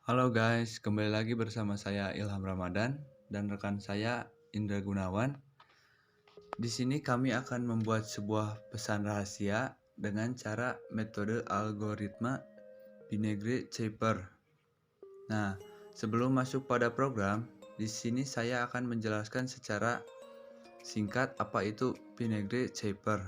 Halo guys, kembali lagi bersama saya Ilham Ramadan dan rekan saya Indra Gunawan. Di sini kami akan membuat sebuah pesan rahasia dengan cara metode algoritma Vinegre-Chaper. Nah, sebelum masuk pada program, di sini saya akan menjelaskan secara singkat apa itu Vinegre-Chaper.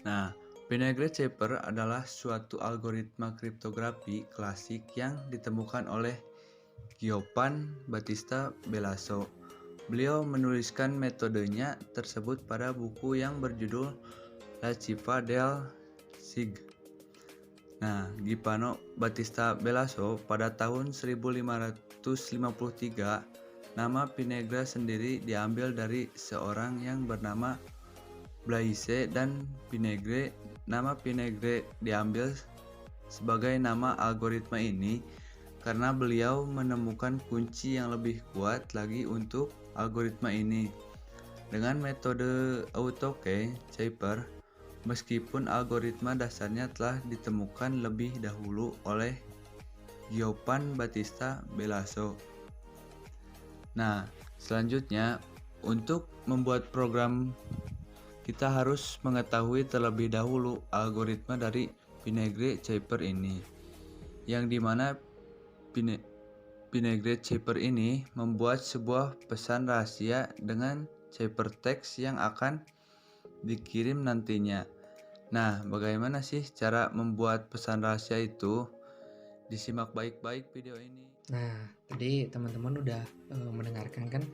Nah, Vinegre-Chaper adalah suatu algoritma kriptografi klasik yang ditemukan oleh Giovan Battista Belaso. Beliau menuliskan metodenya tersebut pada buku yang berjudul La Cifra del Sig. Nah, Giovan Battista Belaso pada tahun 1553, nama Vinegre sendiri diambil dari seorang yang bernama Blaise dan Vinegre. Nama Vinegre diambil sebagai nama algoritma ini karena beliau menemukan kunci yang lebih kuat lagi untuk algoritma ini. Dengan metode Auto-K-Chaper, meskipun algoritma dasarnya telah ditemukan lebih dahulu oleh Giovan Battista Belaso. Nah, selanjutnya untuk membuat program kita harus mengetahui terlebih dahulu algoritma dari Vinegre-Chaper ini, yang dimana Vinegre-Chaper ini membuat sebuah pesan rahasia dengan ciphertext yang akan dikirim nantinya. Nah, bagaimana sih cara membuat pesan rahasia itu? Disimak baik-baik video ini. Nah, tadi teman-teman udah mendengarkan kan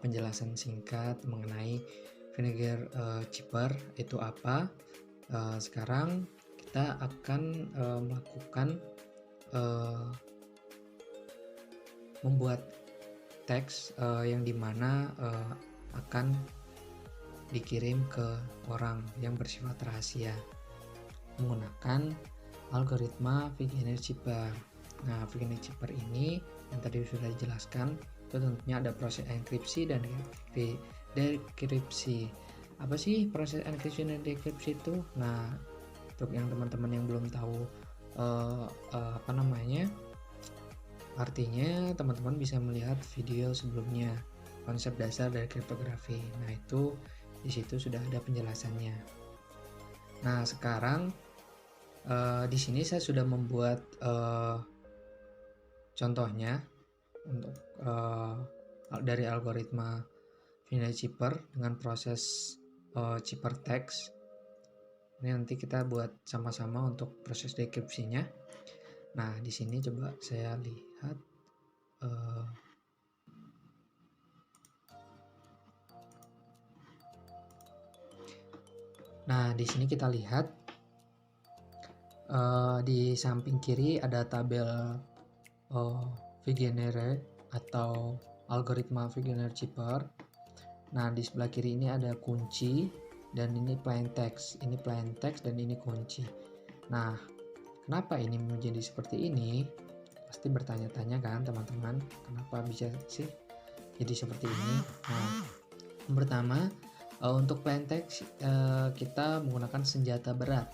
penjelasan singkat mengenai vinegar chipper itu apa. Sekarang kita akan melakukan membuat teks yang dimana akan dikirim ke orang yang bersifat rahasia menggunakan algoritma Vinegre-Chaper. Nah, Vinegre-Chaper ini yang tadi sudah dijelaskan itu tentunya ada proses enkripsi dan dekripsi. Apa sih proses enkripsi dan dekripsi itu? Nah, untuk yang teman-teman yang belum tahu artinya teman-teman bisa melihat video sebelumnya konsep dasar dari kriptografi. Nah, itu di situ sudah ada penjelasannya. Nah, sekarang di sini saya sudah membuat contohnya untuk dari algoritma Vinegre-Chaper dengan proses ciphertext. Ini nanti kita buat sama-sama untuk proses dekripsinya. Nah, di sini coba saya lihat. Nah, di sini kita lihat di samping kiri ada tabel Vinegre atau algoritma Vinegre-Chaper. Nah, di sebelah kiri ini ada kunci dan ini plain text. Ini plain text dan ini kunci. Nah, kenapa ini menjadi seperti ini? Pasti bertanya-tanya kan teman-teman, kenapa bisa sih jadi seperti ini? Nah, yang pertama untuk plain text kita menggunakan senjata berat.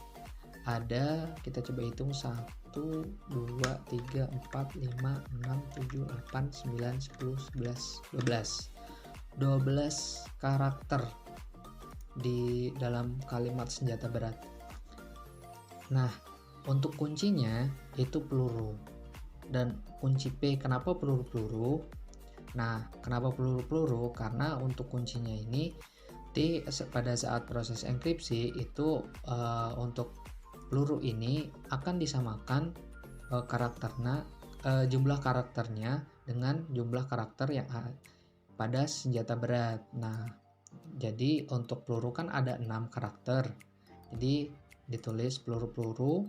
Kita coba hitung 1, 2, 3, 4, 5, 6, 7, 8, 9, 10, 11, 12 karakter di dalam kalimat senjata berat. Nah, untuk kuncinya itu peluru. Dan kunci P, kenapa peluru-peluru? Nah, kenapa peluru-peluru? Karena untuk kuncinya ini pada saat proses enkripsi itu untuk peluru ini akan disamakan jumlah karakternya dengan jumlah karakter yang pada senjata berat. Nah, jadi untuk peluru kan ada 6 karakter. Jadi ditulis peluru-peluru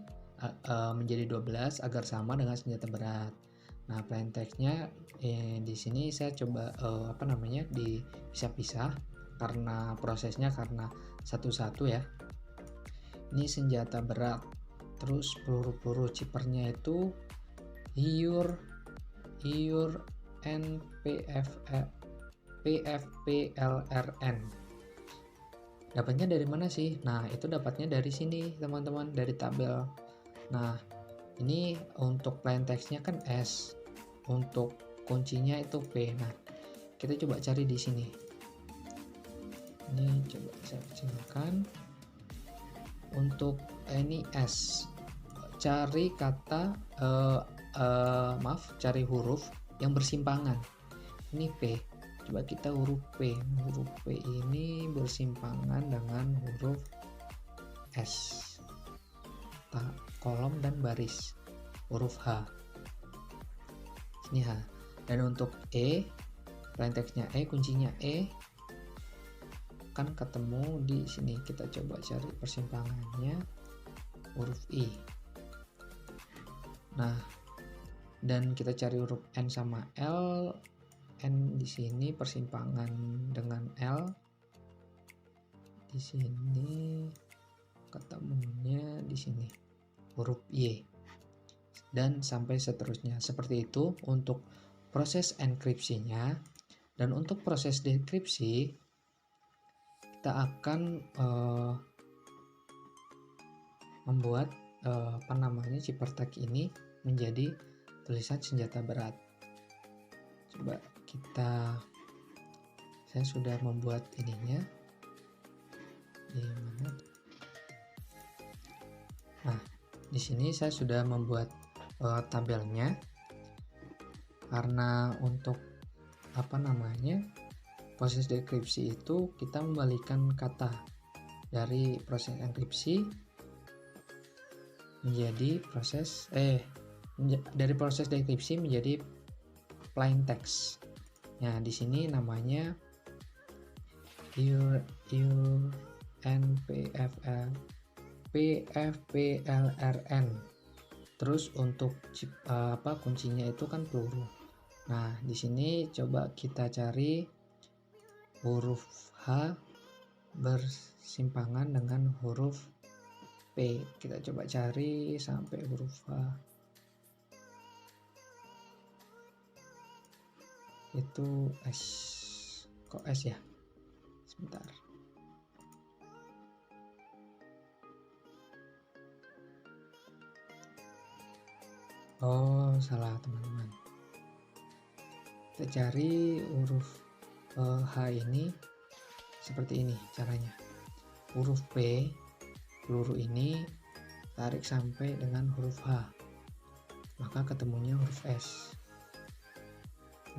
menjadi 12 agar sama dengan senjata berat. Nah, plain text-nya di sini saya coba dipisah-pisah karena prosesnya karena satu-satu ya. Ini senjata berat. Terus peluru-peluru chippernya itu HIUR and PFPLRN. Dapatnya dari mana sih? Nah, itu dapatnya dari sini teman-teman, dari tabel. Nah, Ini untuk plain text-nya kan S, untuk kuncinya itu P. Nah, kita coba cari di sini. Ini coba saya kecilkan. Untuk ini S, cari kata cari huruf yang bersimpangan. Ini P. Coba kita huruf P. Huruf P ini bersimpangan dengan huruf S. Kolom dan baris. Huruf H. Ini H. Dan untuk E, plain text-nya E, kuncinya E kan ketemu di sini. Kita coba cari persimpangannya huruf I. Nah, dan kita cari huruf N sama L. N di sini persimpangan dengan L. Di sini ketemunya di sini huruf Y. Dan sampai seterusnya. Seperti itu untuk proses enkripsinya. Dan untuk proses dekripsi kita akan membuat ciphertext ini menjadi tulisan senjata berat. Coba saya sudah membuat ininya di mana. Nah, di sini saya sudah membuat tabelnya. Karena untuk proses dekripsi itu kita membalikan kata dari proses enkripsi menjadi dari proses dekripsi menjadi plain text. Nah, di sini namanya PFPLRN. Terus untuk kuncinya itu kan peluru. Nah, di sini coba kita cari huruf H bersimpangan dengan huruf P. Kita coba cari sampai huruf H. Itu S. Kok S ya? Sebentar. Oh, salah teman-teman. Kita cari huruf H ini seperti ini caranya. Huruf P, peluru ini tarik sampai dengan huruf H, maka ketemunya huruf S.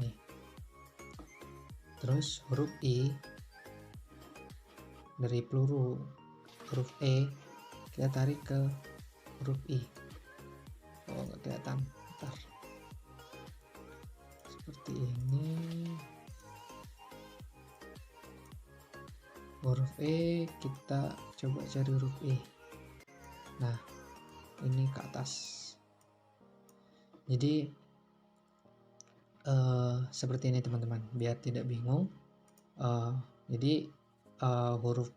Nih. Terus huruf I dari peluru huruf E kita tarik ke huruf I. Oh, nggak kelihatan. Bentar. Seperti ini. Huruf E kita coba cari huruf E. Nah, ini ke atas. Jadi seperti ini teman-teman, biar tidak bingung. Jadi huruf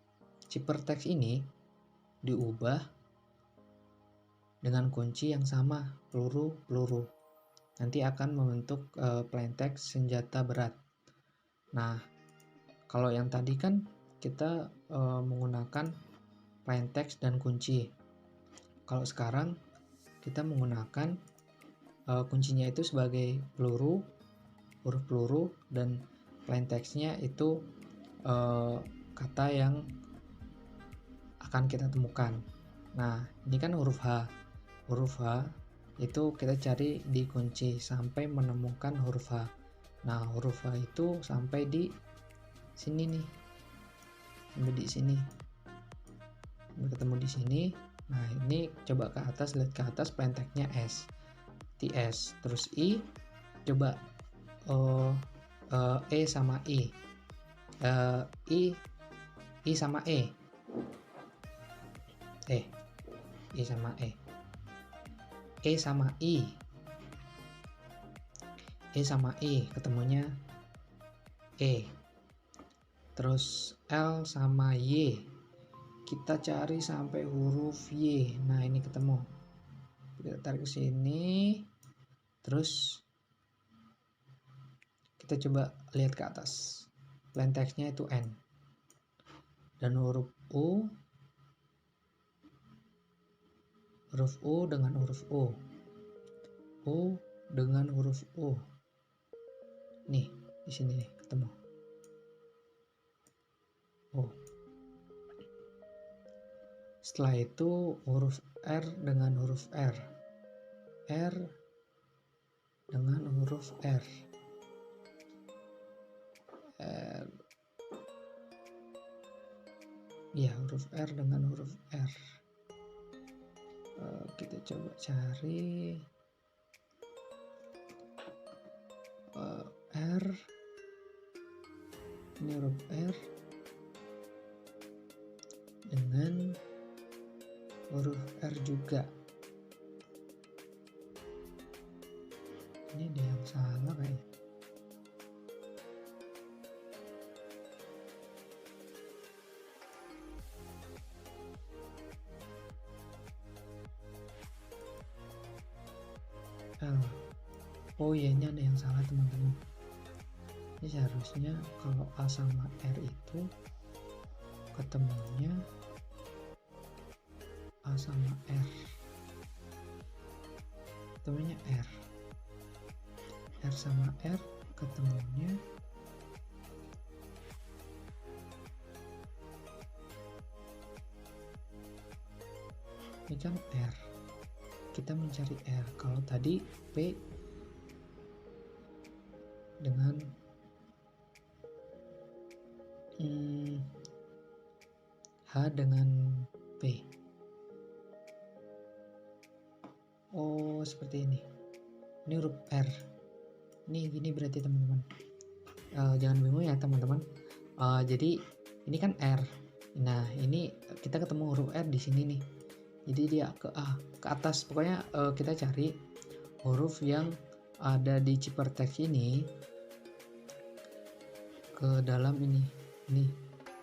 ciphertext ini diubah dengan kunci yang sama, peluru. Nanti akan membentuk plain text senjata berat. Nah, kalau yang tadi kan kita menggunakan plain text dan kunci. Kalau sekarang kita menggunakan kuncinya itu sebagai peluru, huruf peluru, dan plain text-nya itu kata yang akan kita temukan. Nah, ini kan huruf H. Huruf H itu kita cari di kunci sampai menemukan huruf H. Nah, huruf H itu sampai di sini nih. Sampai di sini. Ketemu di sini. Nah, ini coba ke atas, lihat ke atas, plain text-nya S. TS. Terus I, coba E sama I. I sama E. I sama E. E sama I. E sama I ketemunya E. Terus L sama Y. Kita cari sampai huruf Y. Nah, ini ketemu. Kita tarik ke sini. Terus kita coba lihat ke atas. Plain text-nya itu N. Dan huruf U dengan huruf U. O dengan huruf O. Nih, di sini nih ketemu. O. Setelah itu huruf R dengan huruf R. R dengan huruf R. R. Ya, huruf R dengan huruf R. Kita coba cari R. Ini huruf R dengan huruf R juga. Ini ada yang salah kayaknya. L. Oh ya, ini ada yang salah teman-teman. Ini seharusnya kalau A sama R itu ketemunya A sama R. Ketemunya R. R sama R ketemunya ini kan R. Kita mencari R. Kalau tadi P dengan H dengan P. Oh, seperti ini. Ini huruf R. Ini berarti teman-teman. Jangan bingung ya teman-teman. Jadi ini kan R. Nah, ini kita ketemu huruf R di sini nih. Jadi dia ke A, ke atas. Pokoknya kita cari huruf yang ada di ciphertext ini ke dalam ini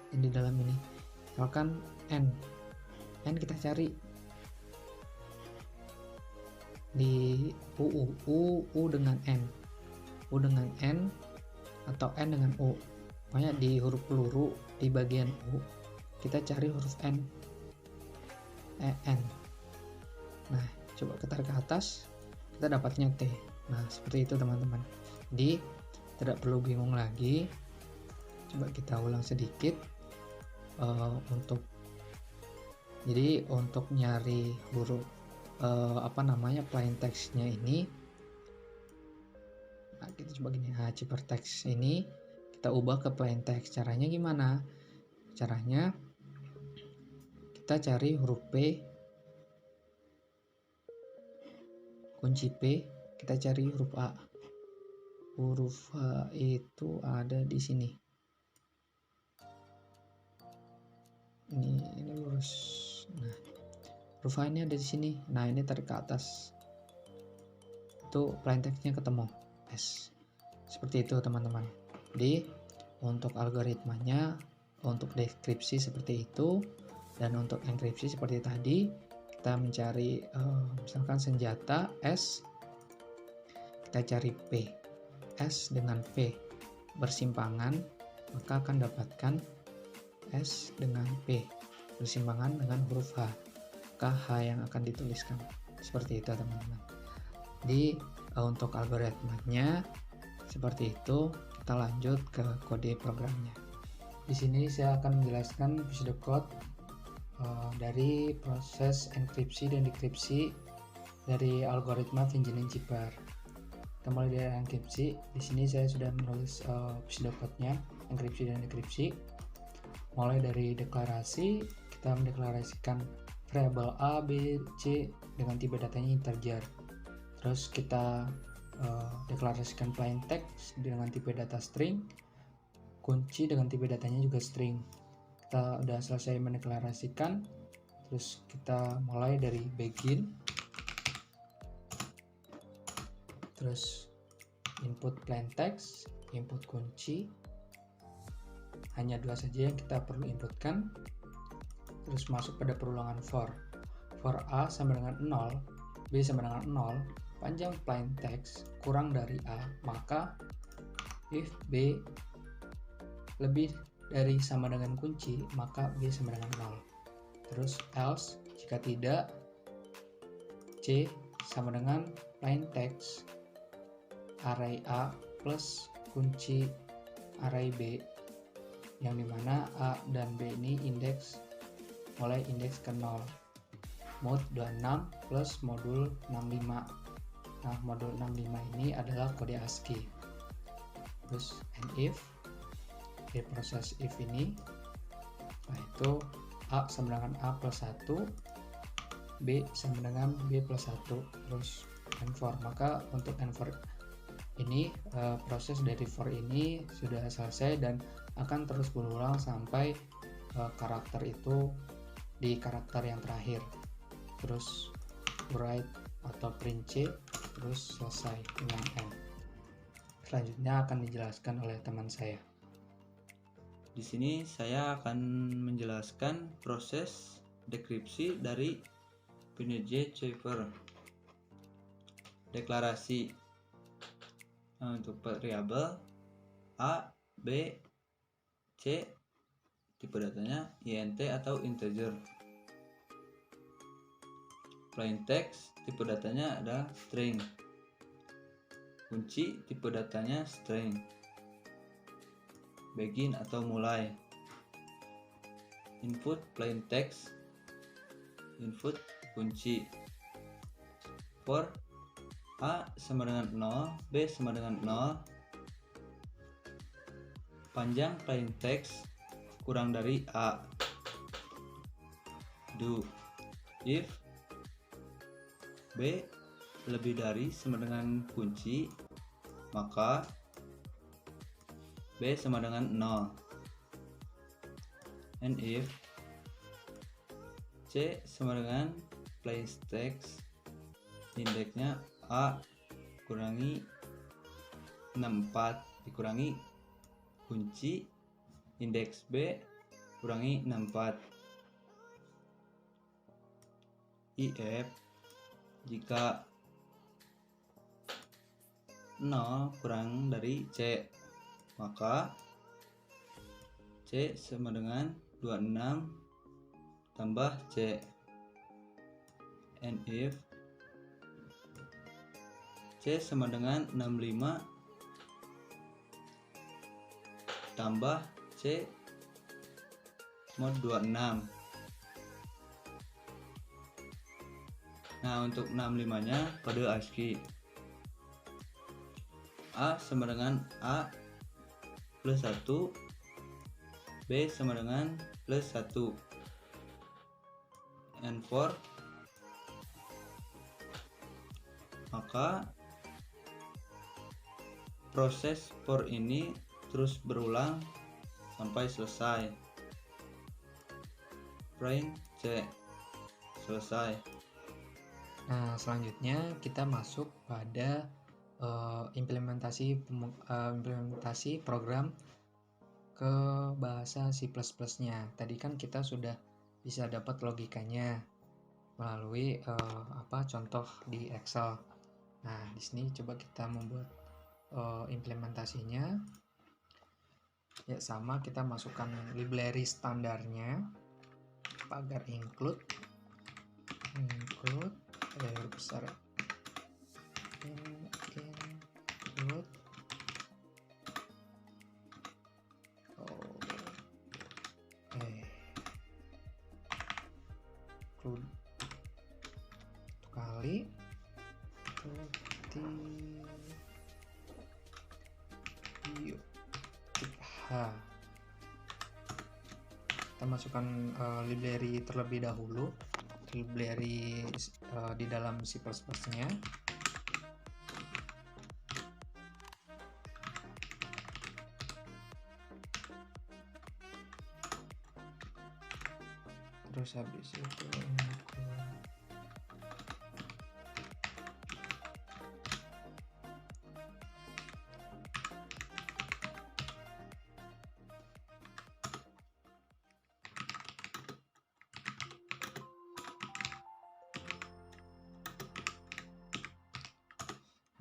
di dalam ini. Misalkan N kita cari di U dengan N, U dengan N atau N dengan U. Pokoknya di huruf peluru di bagian U kita cari huruf N. N. Nah, coba kita tarik ke atas, kita dapatnya T. Nah, seperti itu teman-teman. Jadi tidak perlu bingung lagi. Coba kita ulang sedikit. Untuk nyari huruf plain text-nya ini. Nah, kita coba gini. Nah, ciphertext ini kita ubah ke plain text. Caranya gimana? Caranya kita cari huruf P, kunci P, kita cari huruf A. Huruf A itu ada di sini. Ini lurus. Nah, huruf A ini ada di sini. Nah, ini tarik ke atas. Itu plain text-nya ketemu. S. Seperti itu teman-teman. Jadi untuk algoritmanya, untuk deskripsi seperti itu. Dan untuk enkripsi seperti tadi, kita mencari misalkan senjata S, kita cari P. S dengan P bersimpangan, maka akan dapatkan S dengan P bersimpangan dengan huruf H. Maka H yang akan dituliskan. Seperti itu teman-teman. Jadi untuk algoritmanya seperti itu. Kita lanjut ke kode programnya. Di sini saya akan menjelaskan pseudocode dari proses enkripsi dan dekripsi dari algoritma Vincennes Cipher. Kita mulai dari enkripsi. Di sini saya sudah menulis pseudocode-nya, enkripsi dan dekripsi. Mulai dari deklarasi, kita mendeklarasikan variabel A, B, C dengan tipe datanya integer. Terus kita deklarasikan plain text dengan tipe data string, kunci dengan tipe datanya juga string. Kita udah selesai mendeklarasikan, terus kita mulai dari begin, terus input plain text, input kunci, hanya dua saja yang kita perlu inputkan, terus masuk pada perulangan for A sama dengan 0, B sama dengan 0, panjang plain text kurang dari A, maka if B lebih dari sama dengan kunci, maka B sama dengan 0. Terus else, jika tidak, C sama dengan plain text array A plus kunci array B, yang dimana A dan B ini mulai indeks ke 0. Mod 26 plus modul 65. Nah, modul 65 ini adalah kode ASCII. Terus and if di proses if ini, itu A sama dengan A plus 1, B sama dengan B plus 1, terus and for. Maka untuk and for ini, proses dari for ini sudah selesai dan akan terus berulang sampai karakter itu di karakter yang terakhir. Terus write atau print C, terus selesai dengan end. Selanjutnya akan dijelaskan oleh teman saya. Di sini saya akan menjelaskan proses dekripsi dari PNG cipher. Deklarasi untuk variabel A, B, C, tipe datanya int atau integer. Plain text, tipe datanya adalah string. Kunci, tipe datanya string. Begin atau mulai. Input plain text, input kunci. For A sama dengan 0, B sama dengan 0. Panjang plain text kurang dari A. Do if B lebih dari sama dengan kunci, maka B sama dengan 0. And if C sama dengan plain text, indeksnya A kurangi 64 dikurangi kunci, indeks B kurangi 64. If jika 0 kurang dari C, maka C sama dengan 26 tambah C. And if C sama dengan 65 tambah C mod 26. Nah, untuk 65 nya kode ASCII. A sama dengan A plus 1, B sama dengan plus 1. And for, maka proses for ini terus berulang sampai selesai. Print C, selesai. Nah, selanjutnya kita masuk pada implementasi program ke bahasa C++-nya. Tadi kan kita sudah bisa dapat logikanya melalui contoh di Excel. Nah, di sini coba kita membuat implementasinya. Ya, sama, kita masukkan library standarnya pagar include huruf besar include include kali kita masukkan library terlebih dahulu, library di dalam C++-nya. Terus habis itu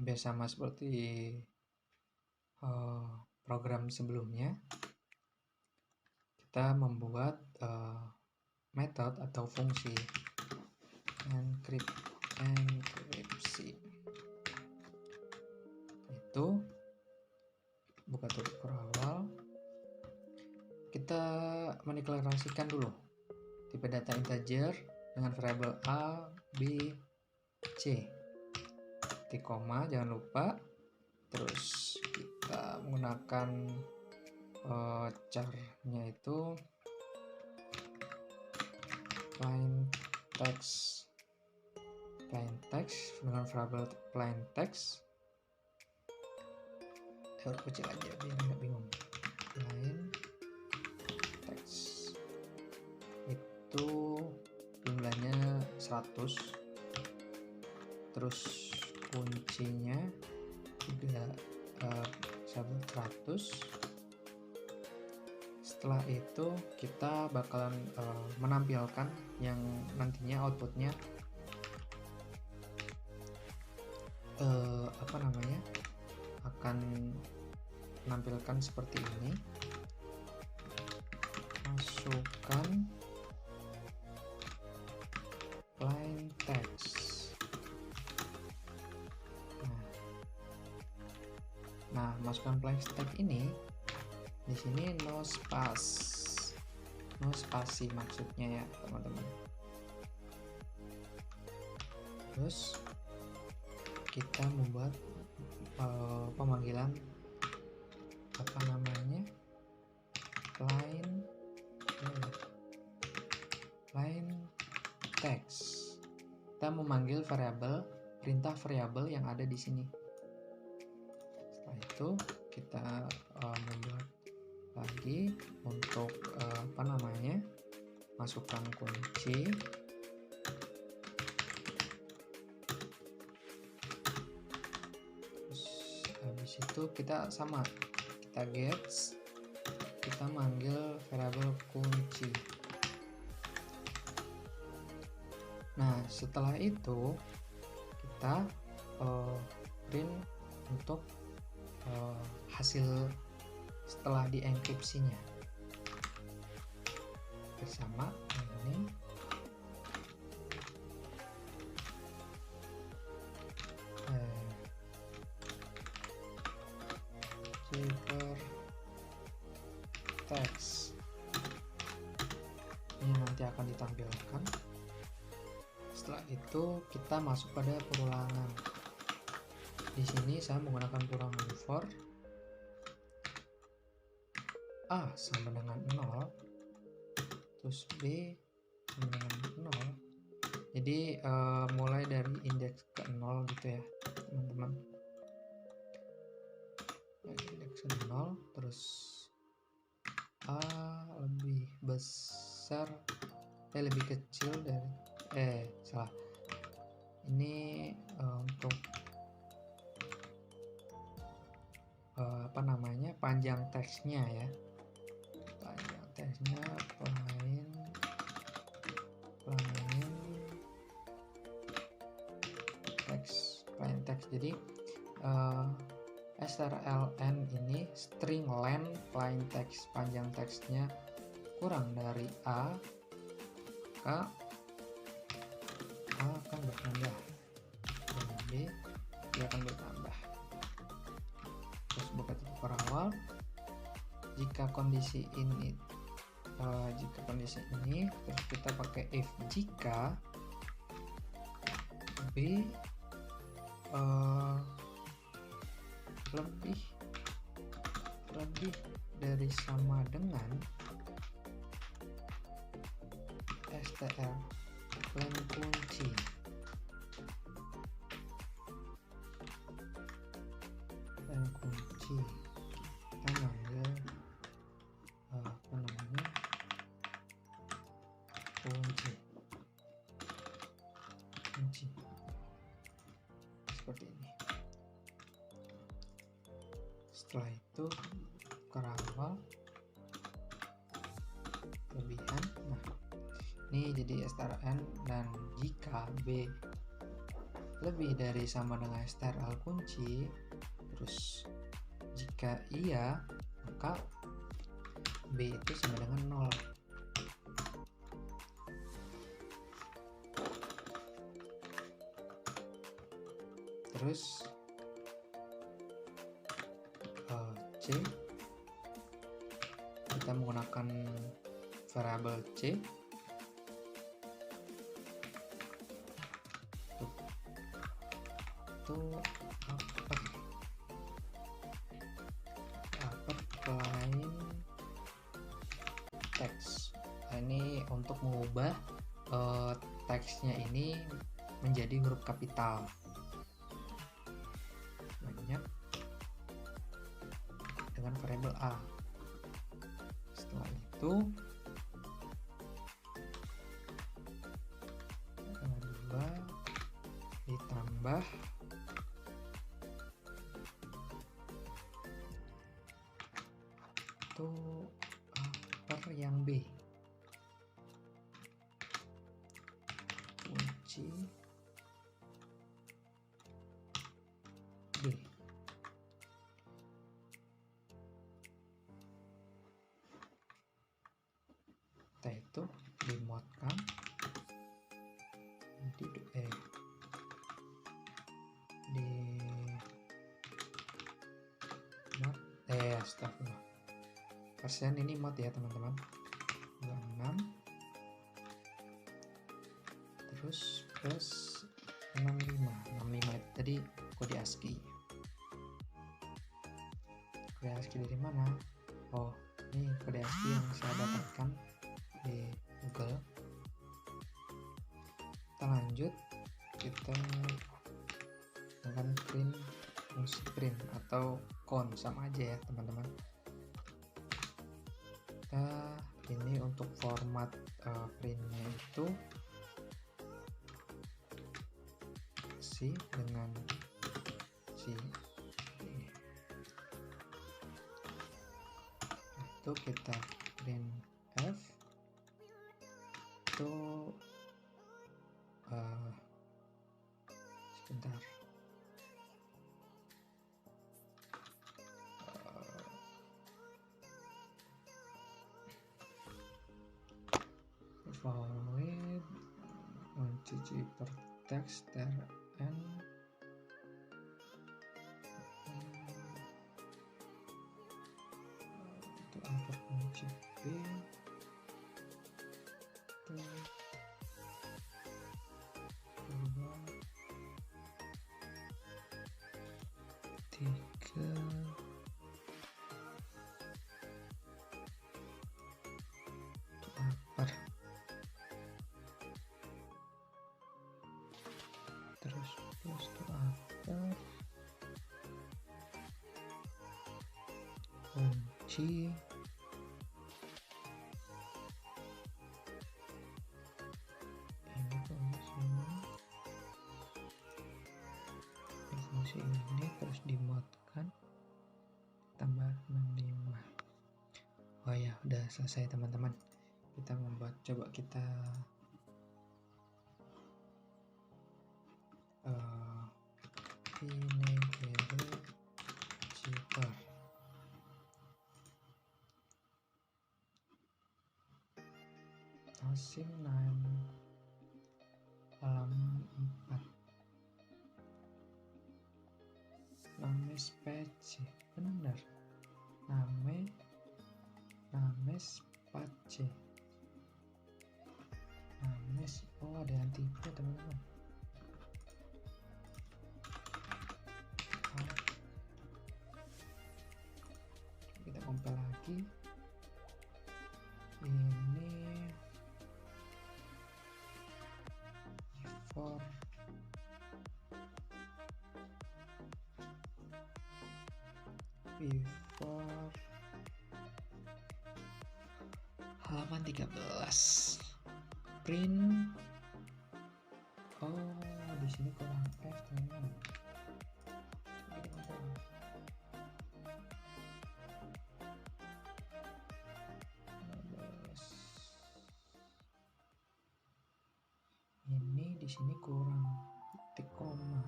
hampir sama seperti program sebelumnya. Kita membuat metode atau fungsi encryption itu buka tutup kurang, kita mendeklarasikan dulu tipe data integer dengan variabel A, B, C, titik koma jangan lupa. Terus kita menggunakan charnya itu plain text dengan variabel plain text, huruf kecil aja biar nggak bingung. Plain text itu jumlahnya 100, terus kuncinya juga 100. Setelah itu kita bakalan menampilkan yang nantinya outputnya akan menampilkan seperti ini. Masukkan plain text. Nah, masukkan plain text ini di sini no spasi maksudnya ya teman-teman. Terus kita membuat pemanggilan plain text. Kita memanggil perintah variabel yang ada di sini. Setelah itu kita membuat lagi untuk masukkan kunci. Terus habis itu kita gets, kita manggil variabel kunci. Nah, setelah itu kita print untuk hasil setelah dienkripsinya bersama ini. Text ini nanti akan ditampilkan. Setelah itu kita masuk pada perulangan. Di sini saya menggunakan perulangan for A sama dengan 0, terus B sama dengan 0. Jadi mulai dari indeks ke 0 gitu ya teman-teman. Indeks 0, terus A lebih besar, lebih kecil dari salah. Ini untuk panjang teksnya ya. Panjang teksnya plain text. Jadi strlen ini string length plain text, panjang teksnya kurang dari A, maka A akan bertambah dan B dia akan bertambah. Terus buka tutup awal. Jika kondisi ini terus kita pakai if jika B lebih dari sama dengan str plain kunci. Kita manggil kunci seperti ini. Setelah itu awal kelebihan. Nah, ini jadi strn, dan jika B lebih dari sama dengan strl kunci, terus jika iya maka B itu sama dengan 0. Terus C, kita menggunakan variabel C. Itu upper plain text. Nah, ini untuk mengubah teksnya ini menjadi huruf kapital banyak dengan variabel A. Setelah itu ditambah itu upper yang B, kunci B. Setelah itu dimodkan astagfirullah, persen ini mod ya teman-teman, 26 terus plus 65 tadi kode ASCII. Kode ASCII dari mana? Oh, ini kode ASCII yang saya dapatkan di Google. Kita lanjut, kita akan print fungsi print atau count, sama aja ya teman-teman. Kita ini untuk format printnya itu C dengan C. Itu kita print F itu sebentar, void kunci per text tr n itu apa kunci B itu 2 3 upper, terus plus to upper kunci ini fungsi ini terus dimodkan tambah 65. Oh ya, udah selesai teman-teman. Kita membuat, coba kita vinegar cheaper. Asing halaman 4 names page, benar, names page, names, oh ada yang tipe teman-teman. Kita compile lagi, ini before halaman 13 print. Oh, di sini kurang F teman-teman. Ini di sini kurang titik koma.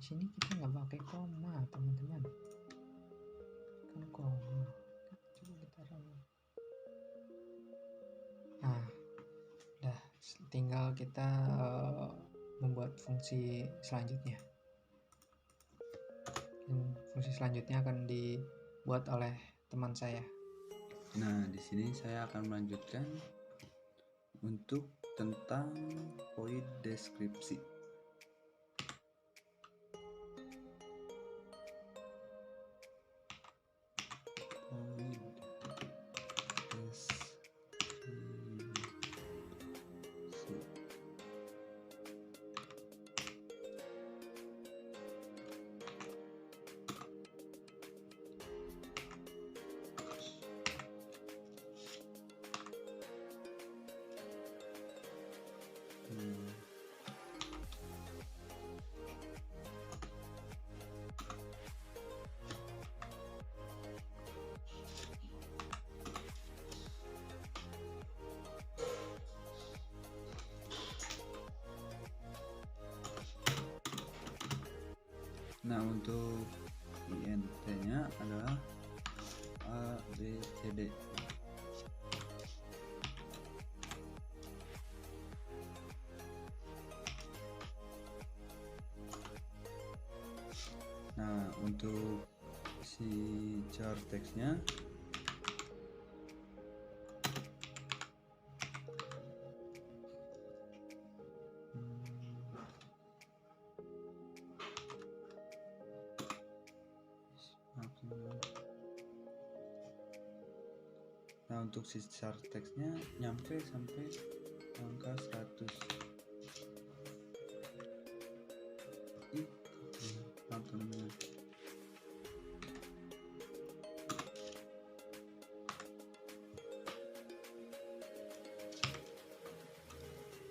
Di sini kita nggak pakai koma teman-teman, kan koma tinggal kita membuat fungsi selanjutnya. Fungsi selanjutnya akan dibuat oleh teman saya. Nah, di sini saya akan melanjutkan untuk tentang poin deskripsi. Poin deskripsi. Nah, untuk INT-nya adalah A, B, C, D. Nah, untuk si chart teksnya Nah, untuk si chart teksnya nyampe sampai angka 100. Teman-teman.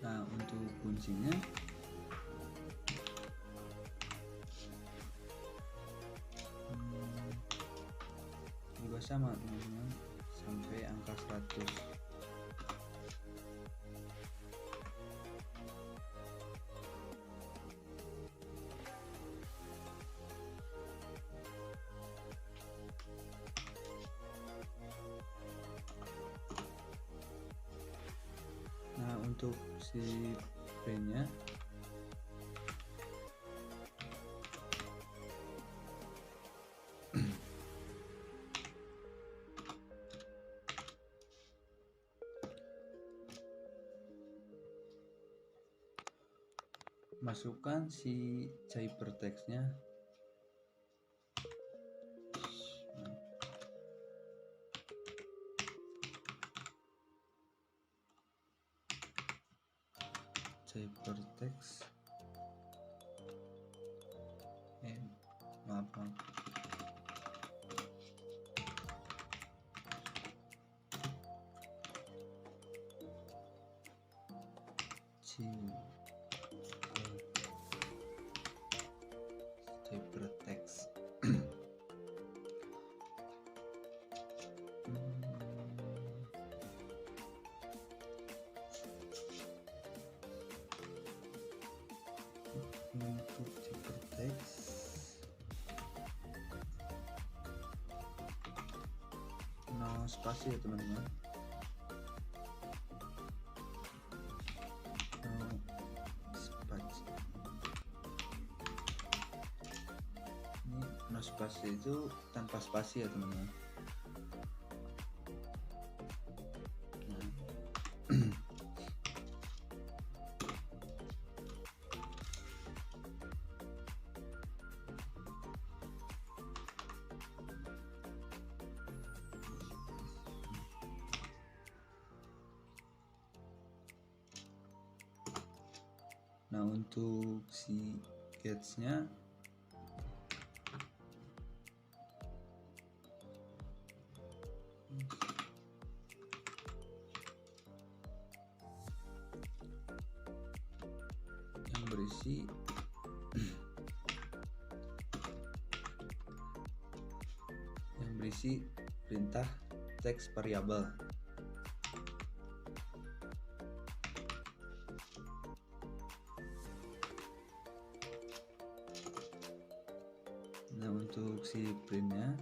Nah, untuk kuncinya juga sama teman-teman, sampai angka 100. Nah, untuk si printnya masukkan si hypertext-nya. Hypertext maaf. Hypertext. Untuk hypertext no spasi ya teman-teman. No spasi itu tanpa spasi ya teman-teman. Nah, untuk si gets-nya yang berisi perintah teks variabel. Nah, untuk si printnya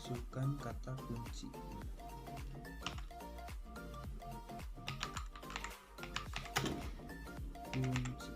masukkan kata kunci. Kunci.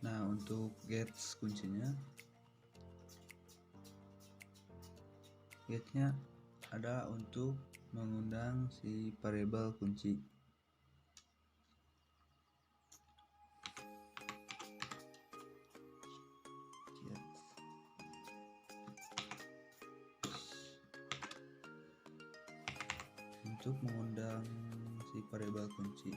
Nah, untuk gets kuncinya, getnya ada untuk mengundang si variabel kunci. Untuk mengundang si variabel kunci.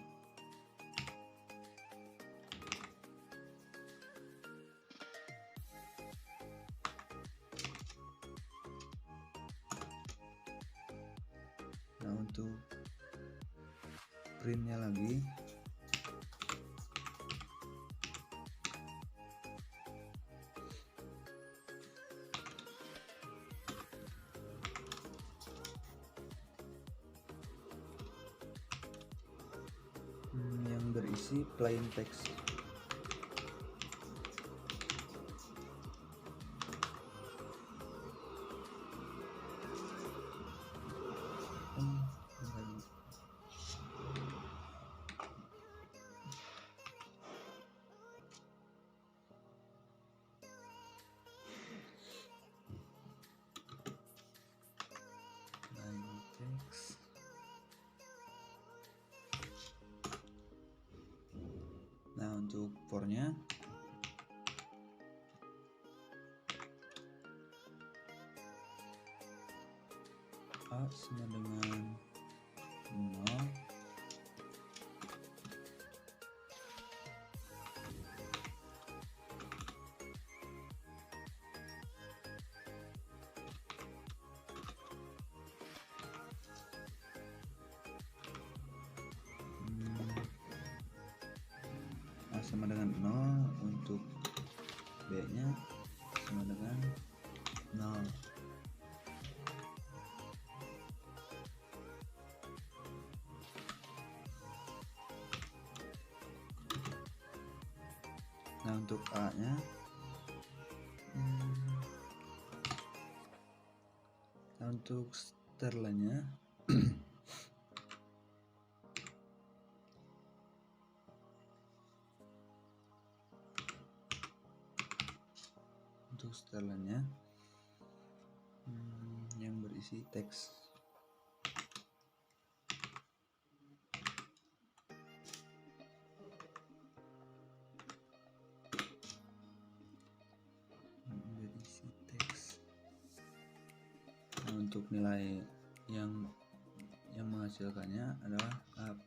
Nah, untuk printnya lagi, yang berisi plain text. Nah, untuk for-nya A sama dengan 0, A sama dengan 0, untuk B nya sama dengan 0. Nah, untuk A nya nah, untuk sterlanya untuk sterlanya yang berisi teks. Berisi teks. Nah, untuk nilai yang menghasilkannya adalah A++.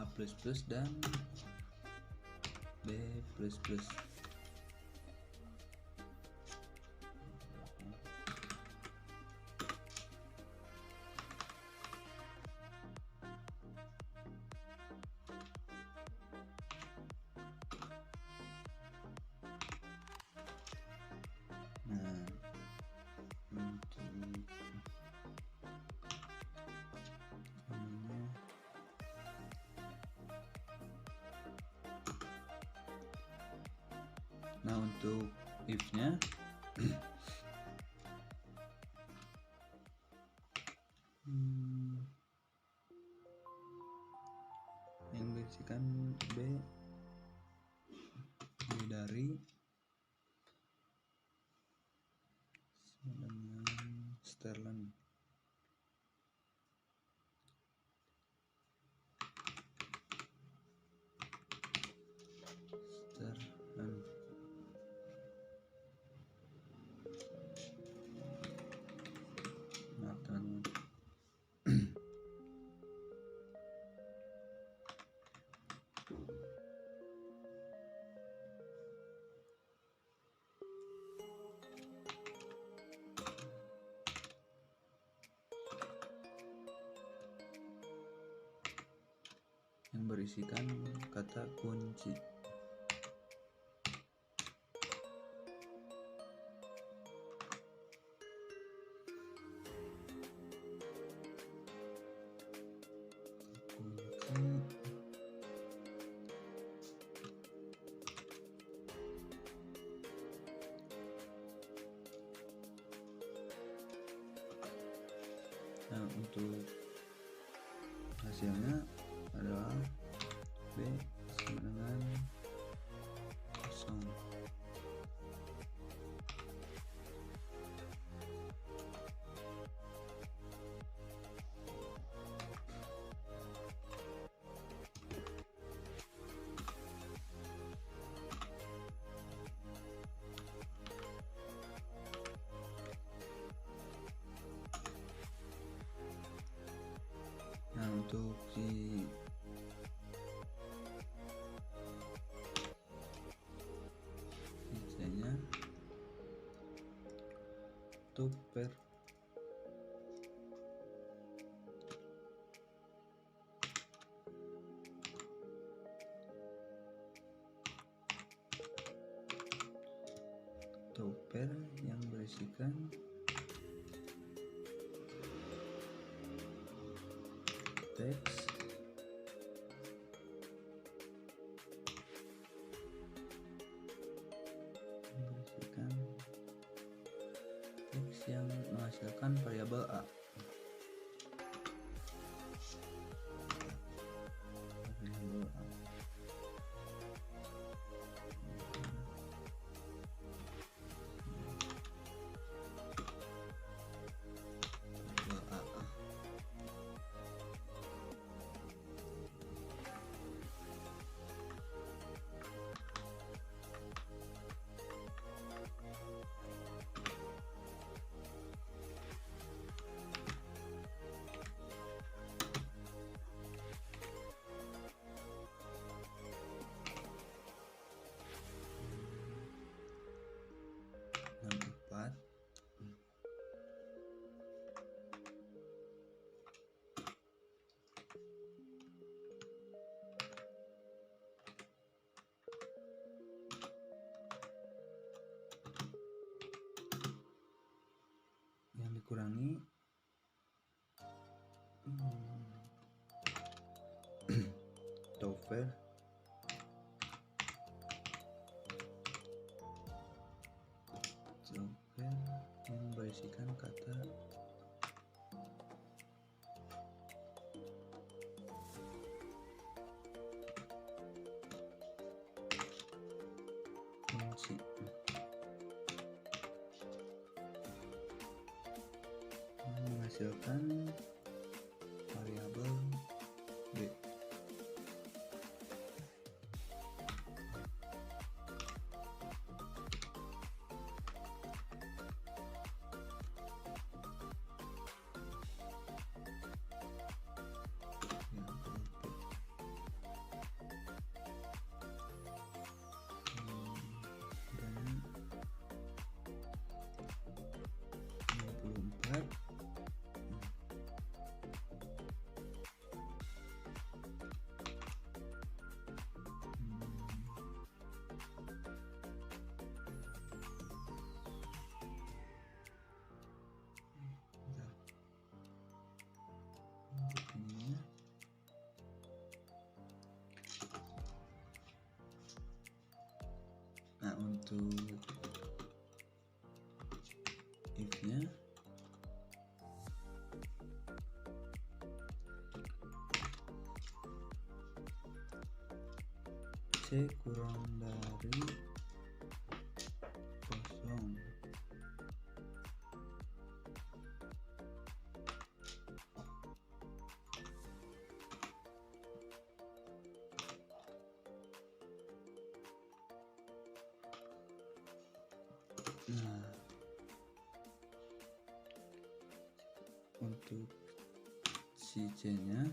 A++ dan B++. Nah, untuk nah, untuk if-nya yang berisikan B dari sama dengan sterling. Maaf teman-teman. berisikan kata kunci. Nah, untuk hasilnya adalah B sama dengan 0. Nah, untuk si C-nya tuper yang berisikan teks yang menghasilkan variabel A. Variabel A. Yang dikurangi tover yang berisikan kata kunci. Menghasilkan variabel B. Dan 24 Nah, untuk if-nya C kurang dari 0. Nah, untuk si C-nya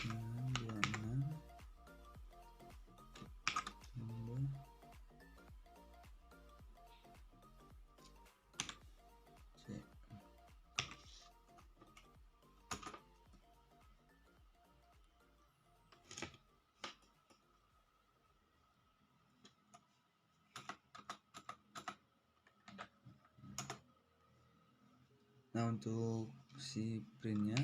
926 tambah C. Nah, untuk si printnya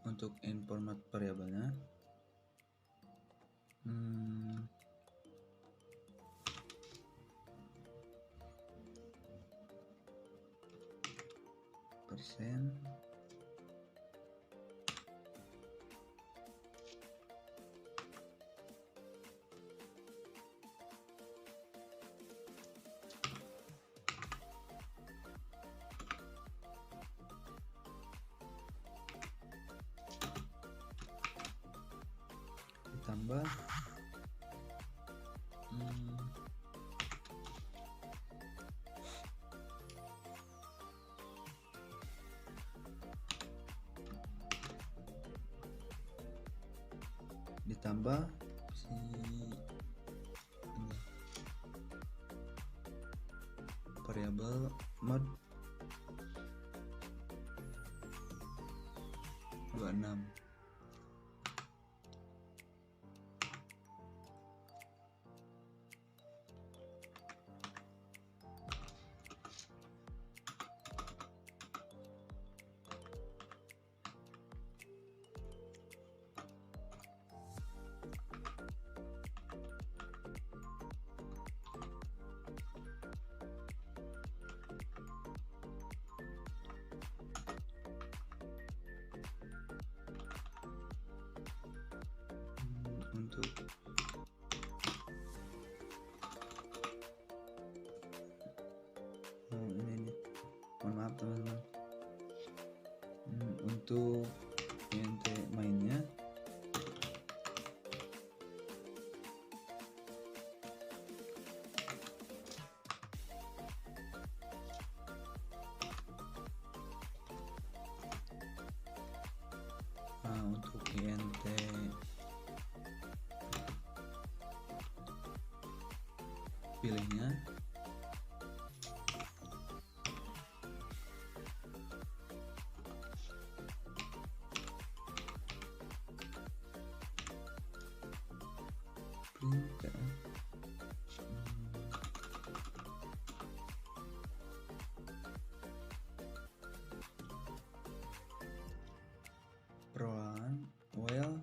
untuk format variabelnya persen ditambah si variabel mode 26. Untuk ini mohon maaf teman-teman, untuk int mainnya untuk int pilihnya print perlahan well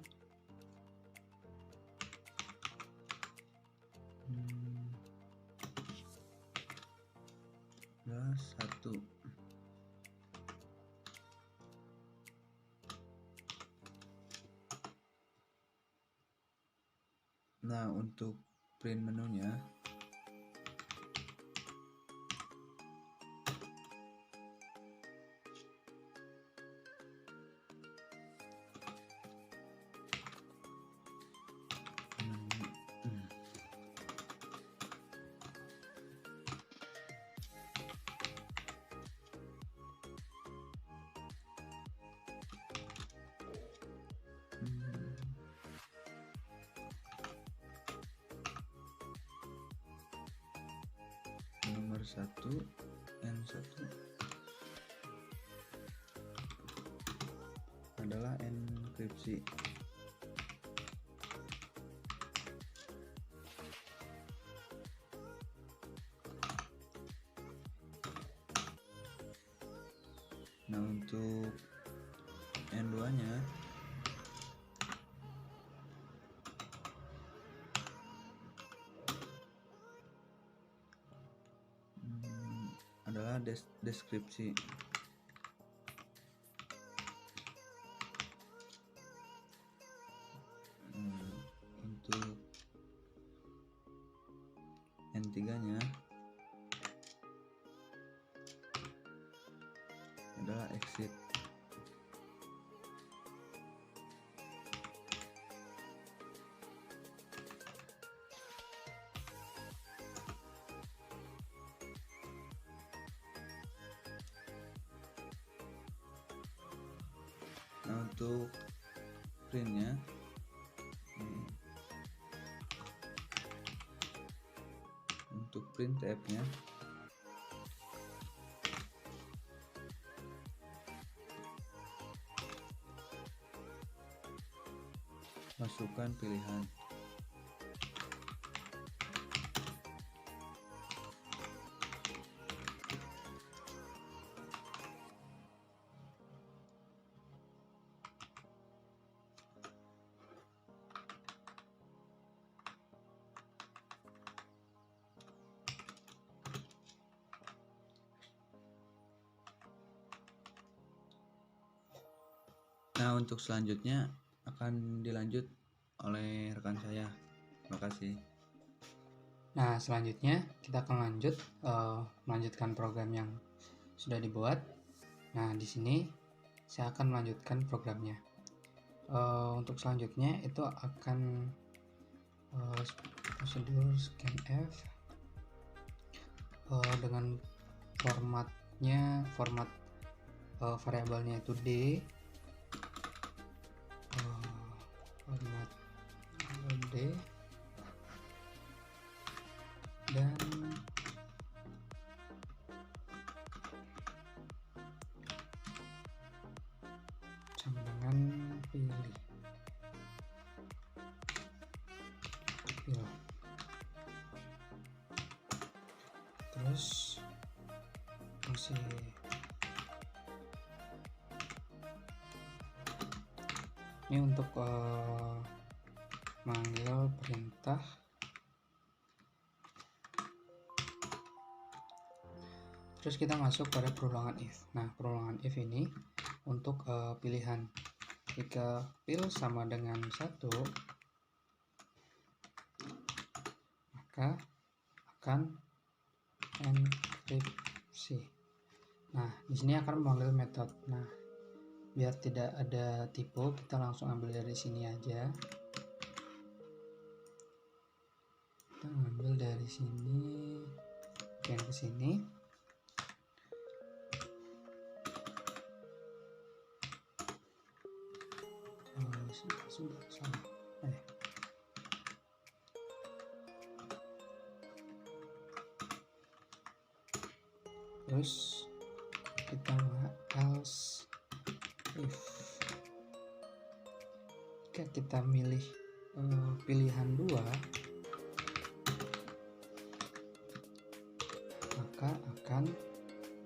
plus 1. Nah, untuk print menunya nomor 1 N1 adalah enkripsi. Nah, untuk N2 nya adalah deskripsi. Untuk N3 nya adalah exit. Nah, untuk printnya untuk printf nya masukkan pilihan. Nah, untuk selanjutnya akan dilanjut oleh rekan saya. Terima kasih. Nah, selanjutnya kita akan melanjutkan program yang sudah dibuat. Nah, di sini saya akan melanjutkan programnya. Untuk selanjutnya itu akan prosedur scanf dengan format variabelnya itu D, format D, dan sama dengan pilih. Terus fungsi ini untuk manggil perintah. Terus kita masuk pada perulangan if. Nah, perulangan if ini untuk pilihan. Jika pil sama dengan 1, maka akan enkripsi. Nah, di sini akan memanggil metode. Nah, biar tidak ada typo, kita langsung ambil dari sini aja. Kita ambil dari sini, dan ke sini. Sudah salah. Terus kita else if. Jika kita milih pilihan 2, maka akan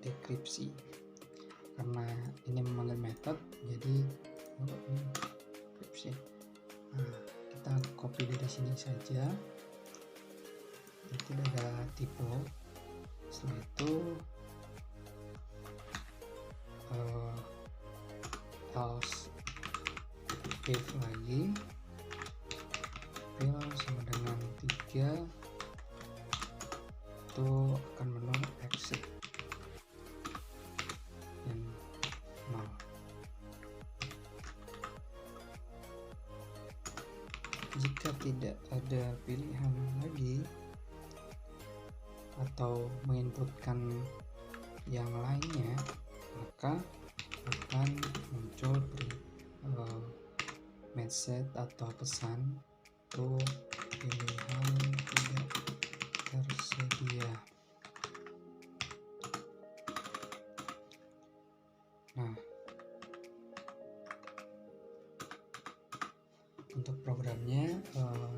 dekripsi. Karena ini memanggil metode, jadi ini dekripsi. Nah, kita copy dari sini saja, tidak ada typo. Setelah itu else if lagi, pil sama dengan 3, itu akan menolak exit dan 0. Jika tidak ada pilihan lagi atau menginputkan yang lainnya, maka akan muncul message atau pesan untuk pilihan tidak tersedia. Nah, untuk programnya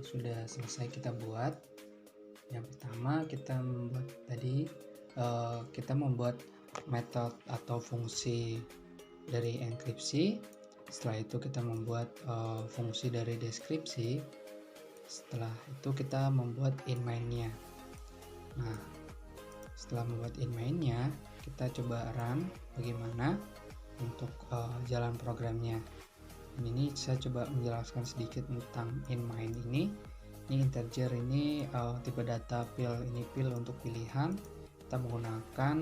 sudah selesai kita buat. Yang pertama kita membuat metode atau fungsi dari enkripsi. Setelah itu kita membuat fungsi dari deskripsi. Setelah itu kita membuat inmain-nya. Nah, setelah membuat inmain-nya, kita coba run bagaimana untuk jalan programnya. Ini saya coba menjelaskan sedikit tentang inmain ini. Ini integer, ini tipe data pil, ini pil untuk pilihan. Kita menggunakan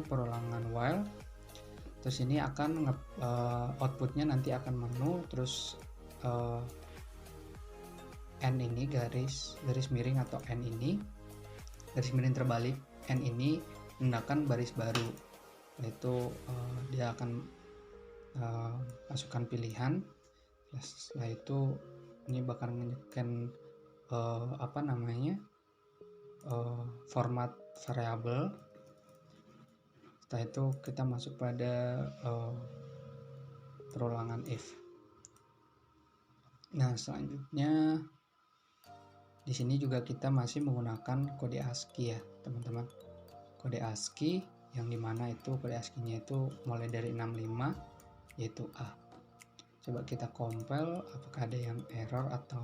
perulangan while. Terus ini akan outputnya nanti akan menu, terus n ini garis miring atau n ini garis miring terbalik, n ini menandakan baris baru, yaitu dia akan masukkan pilihan. Setelah itu ini bakal menunjukkan format variabel. Setelah itu kita masuk pada perulangan if. Nah, selanjutnya di sini juga kita masih menggunakan kode ASCII ya, teman-teman. Kode ASCII yang dimana itu kode ASCII-nya itu mulai dari 65 yaitu A. Coba kita compile apakah ada yang error atau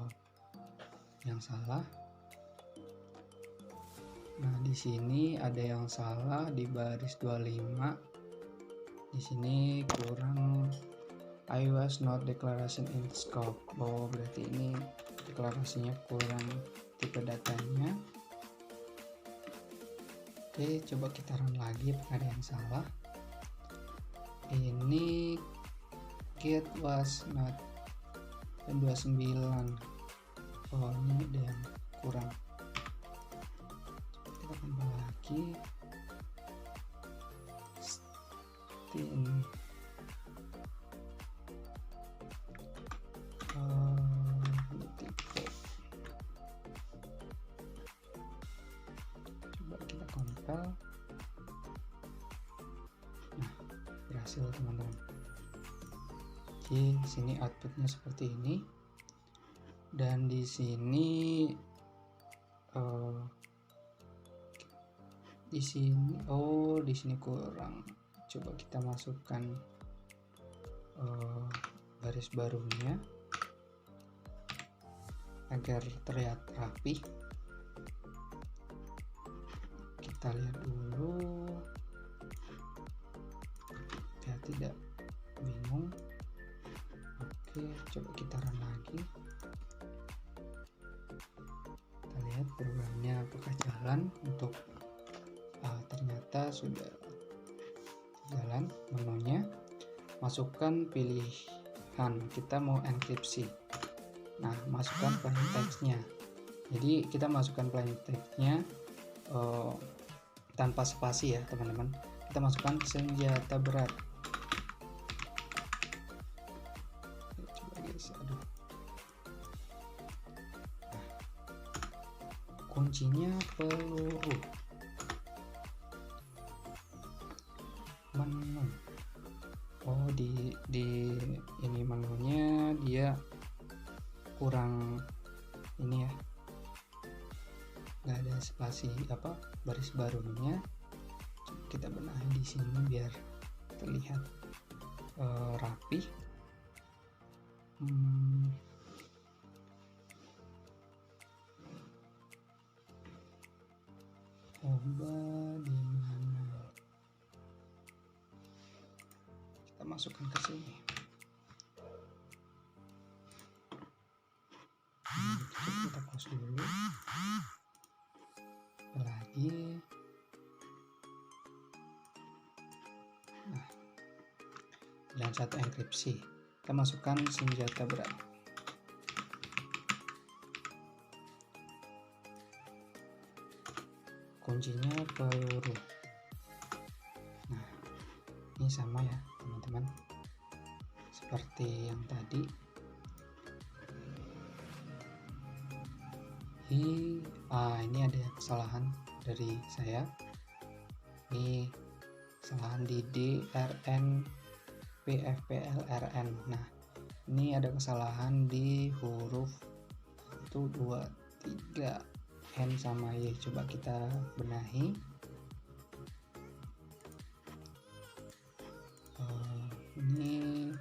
yang salah. Nah, di sini ada yang salah di baris 25. Di sini kurang I was not declaration in scope. Oh, berarti ini deklarasinya kurang tipe datanya. Oke, coba kita run lagi apakah ada yang salah. Ini get was not 29. Oh, ini ada yang kurang. Kita tambah lagi. Stin. Coba kita compile. Nah, berhasil teman-teman. Oke, sini outputnya seperti ini. Dan di sini di sini kurang. Coba kita masukkan baris barunya agar terlihat rapi. Kita lihat dulu ya, tidak bingung. Oke, coba kita run lagi. Kita lihat programnya apakah jalan. Untuk ternyata sudah jalan menunya. Masukkan pilihan, kita mau enkripsi. Nah, masukkan plain text-nya. Jadi kita masukkan plain text-nya tanpa spasi ya teman-teman. Kita masukkan senjata berat. Coba guys, aduh. Nah, kuncinya peluru. Menu. Oh, di ini menunya dia kurang ini ya, nggak ada spasi baris barunya. Kita benahi di sini biar terlihat rapi. Coba di mana? Kita masukkan ke sini. Kita close dulu. Lagi. Nah, jalan satu enkripsi. Kita masukkan senjata berat. Kuncinya peluru. Nah, ini sama ya teman-teman, seperti yang tadi. Ini ada kesalahan dari saya. Ini kesalahan di DRN PFPLRN. Nah, ini ada kesalahan di huruf 1, 2, 3 N sama Y. Coba kita benahi. Ini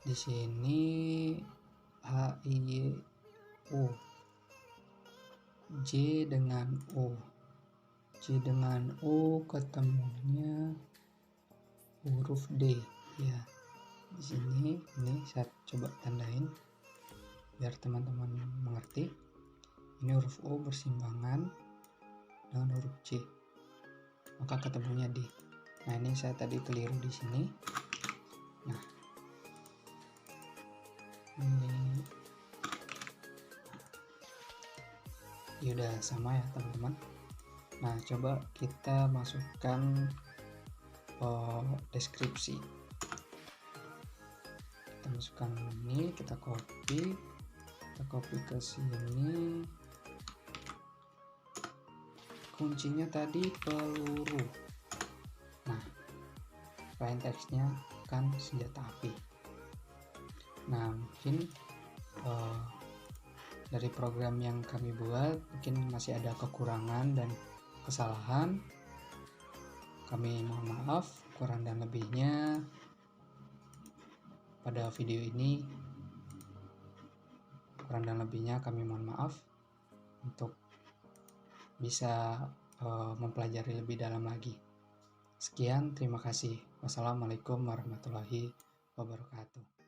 di sini HIYU, J dengan O ketemunya huruf D ya. Di sini ini saya coba tandain biar teman-teman mengerti. Ini huruf O bersimbangan dengan huruf C, maka ketemunya D. Nah, ini saya tadi keliru di sini. Nah, ini udah sama ya teman-teman. Nah, coba kita masukkan deskripsi. Kita masukkan ini, kita copy ke sini. Kuncinya tadi peluru. Nah, plain text-nya kan senjata api. Nah, mungkin eh, dari program yang kami buat mungkin masih ada kekurangan dan kesalahan. Kami mohon maaf kurang dan lebihnya pada video ini. Kurang dan lebihnya kami mohon maaf, untuk bisa mempelajari lebih dalam lagi. Sekian, terima kasih. Wassalamualaikum warahmatullahi wabarakatuh.